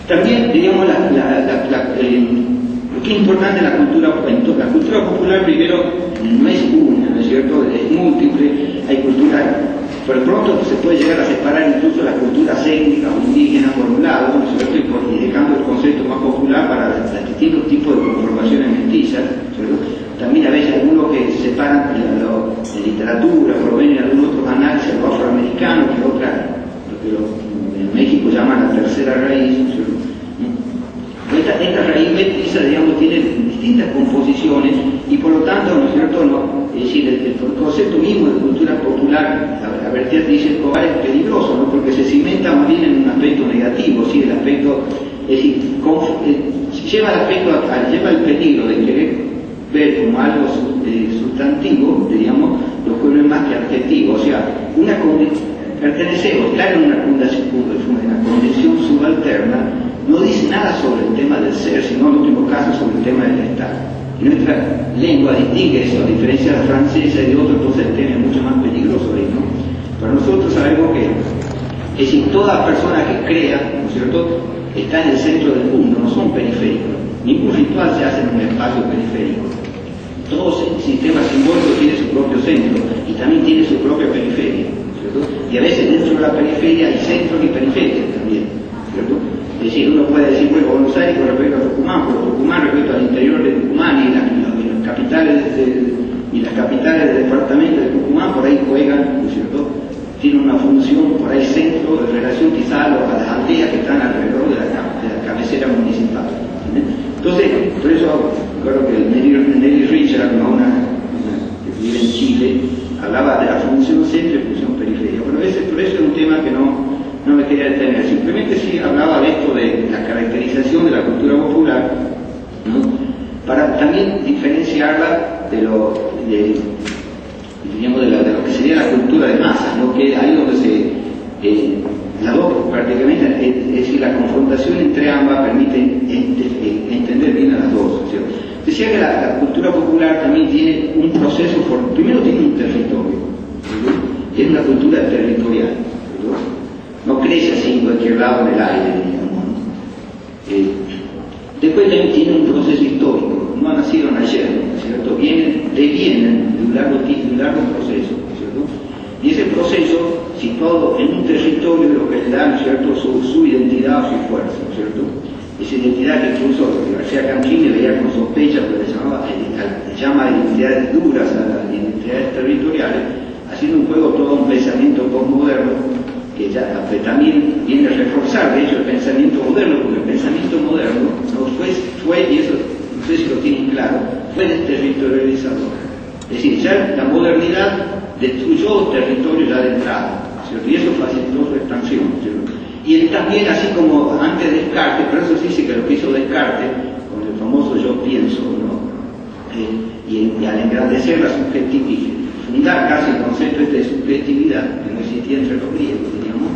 También, digamos, lo que es importante en la cultura popular, primero, no es una, ¿no es cierto? Es múltiple, hay cultura, por pronto se puede llegar a separar incluso las culturas étnicas o indígenas por un lado, ¿no es cierto? Y dejando el concepto más popular para los distintos tipos de conformaciones mestizas, ¿cierto? También a veces algunos que separan de literatura, por lo menos en algunos otros análisis, lo afroamericano, que es otra, lo que en México llaman la tercera raíz, ¿cierto? Esta raíz mestiza, digamos, tiene distintas composiciones y por lo tanto, ¿no es cierto? Es decir, el concepto mismo de cultura popular, a verter, dice Escobar, es peligroso, ¿no? Porque se cimenta más bien en un aspecto negativo, ¿sí? El aspecto, es decir, lleva el peligro de querer ver como algo sustantivo, digamos, los pueblos más que adjetivos, o sea, pertenecemos, estar en una condición subalterna, no dice nada sobre el tema del ser, sino en último caso sobre el tema del estar. Y nuestra lengua distingue eso, a diferencia de la francesa y de otros, entonces el tema es mucho más peligroso ahí, ¿no? Pero nosotros sabemos que, es decir, toda persona que crea, ¿no es cierto?, está en el centro del mundo, no son periféricos. Ningún ritual se hace en un espacio periférico. Todo sistema simbólico tiene su propio centro y también tiene su propia periferia, ¿cierto? Y a veces dentro de la periferia hay centros y periferias también, ¿cierto? Es decir, uno puede decir, bueno, Buenos Aires con respecto a Tucumán, pero Tucumán respecto al interior de Tucumán y las capitales del departamento de Tucumán por ahí juegan, ¿no es cierto? Tienen una función por ahí centro de relación quizá a las aldeas que están alrededor de la cabecera municipal. Entonces, por eso recuerdo que Nelly Richard, una que vive en Chile, hablaba de la función centro y función periferia. Bueno, por eso es un tema que no me quería detener. Simplemente sí hablaba de esto de la caracterización de la cultura popular, ¿no? Para también diferenciarla de lo que sería la cultura de masas, ¿no? Que ahí donde las dos prácticamente, es decir, la confrontación entre ambas permite entender bien a las dos, ¿cierto? Decía que la cultura popular también tiene un proceso, primero tiene un territorio, ¿cierto? Es una cultura territorial, ¿cierto? No crece así en cualquier lado en el aire, digamos, ¿no? Después también tiene un proceso histórico, no nacieron ayer, ¿cierto? Devienen de un largo proceso, ¿cierto? Y ese proceso, situado en un territorio, lo que le da, ¿cierto?, su identidad o su fuerza, ¿cierto? Esa identidad que incluso García Campini veía con sospecha, porque le llama identidades duras a las identidades territoriales, haciendo un juego todo un pensamiento postmoderno que también viene a reforzar, de hecho, el pensamiento moderno, porque el pensamiento moderno no fue, y eso no sé si lo tienen claro, fue desterritorializador. Es decir, ya la modernidad destruyó territorio ya de entrada, ¿cierto? Y eso facilitó su expansión, ¿cierto? Y él también, así como antes de Descartes, pero eso sí dice que lo que hizo Descartes, con el famoso yo pienso, ¿no? Y al engrandecer la subjetividad, fundar casi el concepto de subjetividad, que no existía entre los griegos, digamos,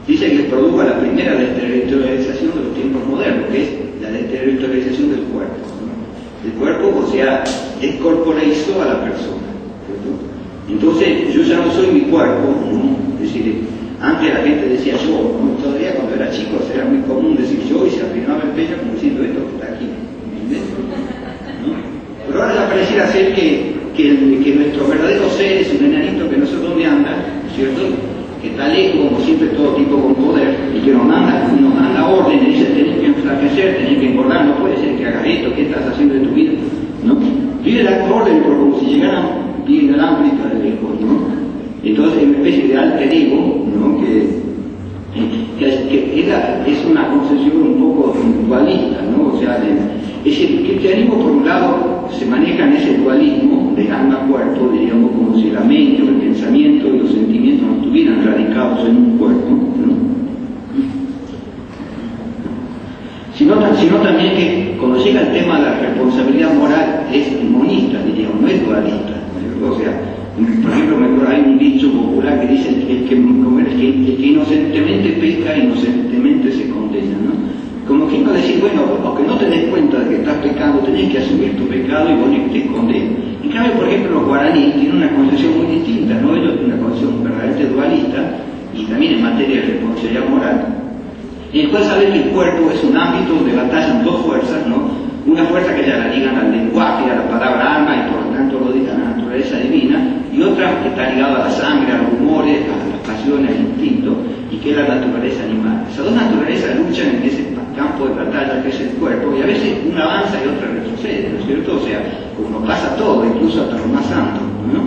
dice que produjo la primera desterritorialización de los tiempos modernos, que es la desterritorialización del cuerpo, ¿no? El cuerpo, o sea, descorporeizó a la persona, ¿cierto? Entonces, yo ya no soy mi cuerpo, ¿no? Es decir, antes la gente decía yo, ¿no? Todavía cuando era chico era muy común decir yo y se afirmaba el pecho como diciendo esto que está aquí, ¿no? Pero ahora ya pareciera ser que nuestro verdadero ser es un enanito que no sé dónde anda, ¿cierto? Que está lejos, como siempre, todo tipo con poder, y que nos manda órdenes, dice tenés que enflaquecer, tenés que engordar, no puede ser que hagas esto, ¿qué estás haciendo de tu vida? ¿No? Vive la orden, pero como si llegaran bien el ámbito de lejos, ¿no? Entonces es una especie de alter ego, ¿no? Que es una concepción un poco dualista, ¿no? O sea, que el cristianismo por un lado se maneja en ese dualismo de alma-cuerpo, diríamos, como si la mente o el pensamiento y los sentimientos no estuvieran radicados en un cuerpo, ¿no? Sino también que cuando llega el tema de la responsabilidad moral es monista, diríamos, no es dualista, ¿no? O sea, por ejemplo, hay un dicho popular que dice el que inocentemente peca, inocentemente se condena, ¿no? Como que no decir, bueno, aunque no te des cuenta de que estás pecando, tenés que asumir tu pecado y bueno, te condenas. En cambio, por ejemplo, los guaraníes tienen una concepción muy distinta, ¿no? Ellos tienen una concepción verdaderamente dualista y también en materia de responsabilidad moral. Y después saber que el cuerpo es un ámbito donde batallan dos fuerzas, ¿no? Una fuerza que ya la ligan al lenguaje, a la palabra alma y por lo tanto lo diga a la naturaleza divina, y otra que está ligada a la sangre, a los humores, a las pasiones, al instinto, y que es la naturaleza animal. Esas dos naturalezas luchan en ese campo de batalla que es el cuerpo, y a veces una avanza y otra retrocede, ¿no es cierto? O sea, como nos pasa todo, incluso hasta lo más santo, ¿no?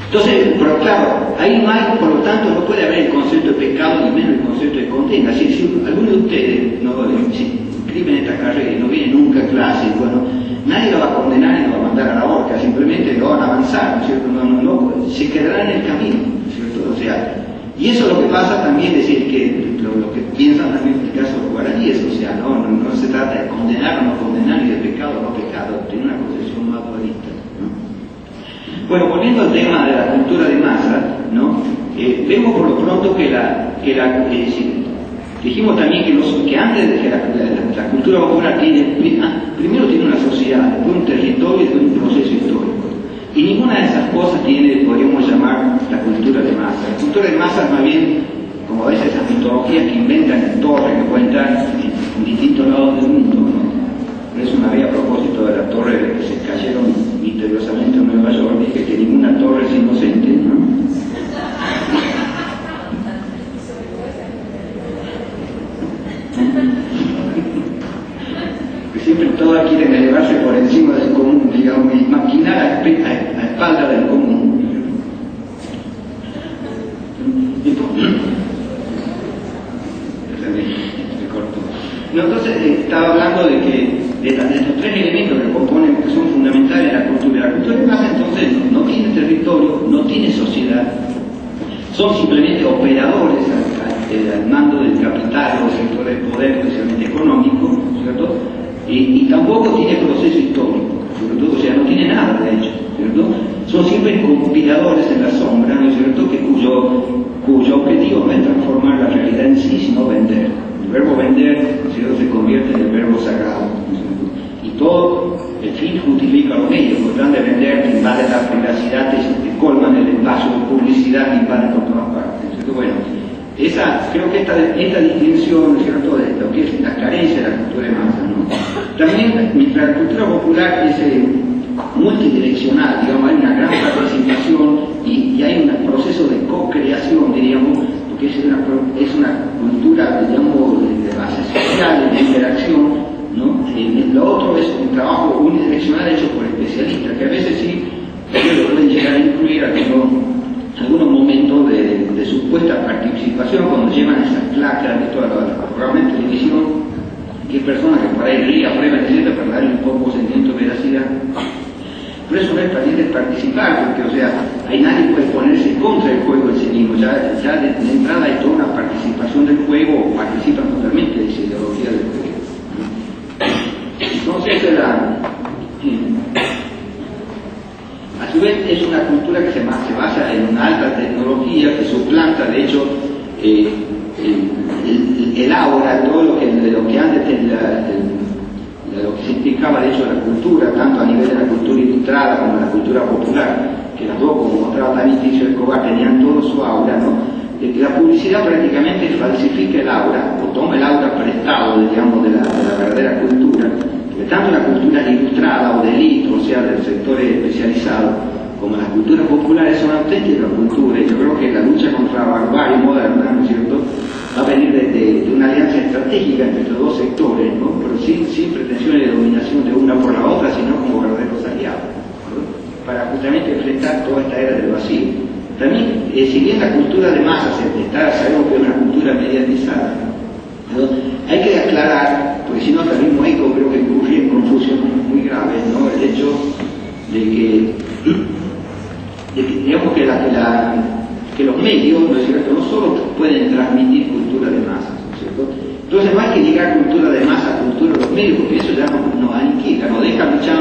Entonces, pero claro, ahí no hay, por lo tanto, no puede haber el concepto de pecado ni menos el concepto de condena. Si alguno de ustedes no se inscribe en esta carrera y no viene nunca a clase, bueno, nadie lo va a condenar y lo va a mandar a la horca, simplemente lo van a avanzar, ¿no es cierto? No, se quedará en el camino, ¿no es cierto? O sea, y eso es lo que pasa también, es decir, que lo que piensan también en el caso de los guaraníes, o sea, no se trata de condenar o no condenar, ni de pecado o no pecado, tiene una concepción más dualista, ¿no? Bueno, volviendo al tema de la cultura de masa, ¿no? Vemos por lo pronto que dijimos también que antes de que la cultura popular primero tiene una sociedad, después un territorio y después un proceso histórico. Y ninguna de esas cosas tiene, podríamos llamar, la cultura de masa. La cultura de masa es más bien, como a veces esas mitologías que inventan en torres, que pueden estar en distintos lados del mundo, ¿no? Por eso una vez a propósito de la torre que se cayeron misteriosamente en Nueva York, dije que ninguna torre es inocente, ¿no? Que siempre todas quieren elevarse por encima del común, digamos, y maquinar a espalda del común. Entonces estaba hablando de que de estos tres elementos que componen, que son fundamentales en la cultura. La cultura de masa entonces no tiene territorio, no tiene sociedad, son simplemente operadores al mando del capital o del sector del poder, especialmente económico, ¿cierto? Y tampoco tiene proceso histórico, ¿cierto? O sea, no tiene nada de hecho, ¿cierto? Son siempre conspiradores en la sombra, ¿no es cierto? Cuyo objetivo no es transformar la realidad en sí, sino vender. El verbo vender, ¿cierto?, se convierte en el verbo sagrado, ¿cierto? Y todo el fin justifica los medios, por tratan de vender, que invaden la privacidad, que colman el espacio de publicidad, que invaden por todas partes, ¿cierto? Bueno, creo que esta distinción, ¿no es cierto?, de lo que es la carencia de la cultura de masa, ¿no? También, mientras la cultura popular es multidireccional, digamos, hay una gran participación y hay un proceso de co-creación, diríamos, porque es una cultura, digamos, de base social, de interacción, ¿no? Lo otro es un trabajo unidireccional hecho por especialistas, que a veces sí lo pueden llegar a incluir algunos momentos de supuesta participación cuando llevan esas placas de todos los programas de televisión, que hay personas que por ahí ríen, prueban, etc., para darle un poco sentimiento de veracidad. Pero eso no es también de participar, porque, o sea, ahí nadie puede ponerse contra el juego en sí mismo. Ya de entrada hay toda una participación del juego, o participan totalmente de esa ideología del juego. Entonces, a su vez, es una cultura que se basa en una alta tecnología que suplanta, de hecho, el aura, todo lo que antes lo que significaba de hecho la cultura, tanto a nivel de la cultura ilustrada como de la cultura popular, que las dos, como mostraba también Ticio Escobar, tenían todo su aura, ¿no? La publicidad prácticamente falsifica el aura, o toma el aura prestado, digamos, de la verdadera cultura, porque tanto la cultura ilustrada o de élite, o sea, del sector especializado, como las culturas populares son auténticas culturas. Yo creo que la lucha contra la barbarie moderna, ¿no es cierto?, va a venir de una alianza estratégica entre estos dos sectores, ¿no?, pero sin pretensiones de dominación de una por la otra, sino como verdaderos aliados, ¿no?, para justamente enfrentar toda esta era del vacío. También, si bien la cultura de masas sabemos que es una cultura mediatizada, ¿no?, hay que aclarar, porque si no también Moeco creo que incurre en confusiones muy graves, ¿no?, el hecho de que digamos que los medios, ¿no es cierto?, no solo pueden transmitir cultura de masas, ¿no es cierto? Entonces no hay que ligar cultura de masa a cultura de los medios, porque eso ya nos aniquila, nos deja luchando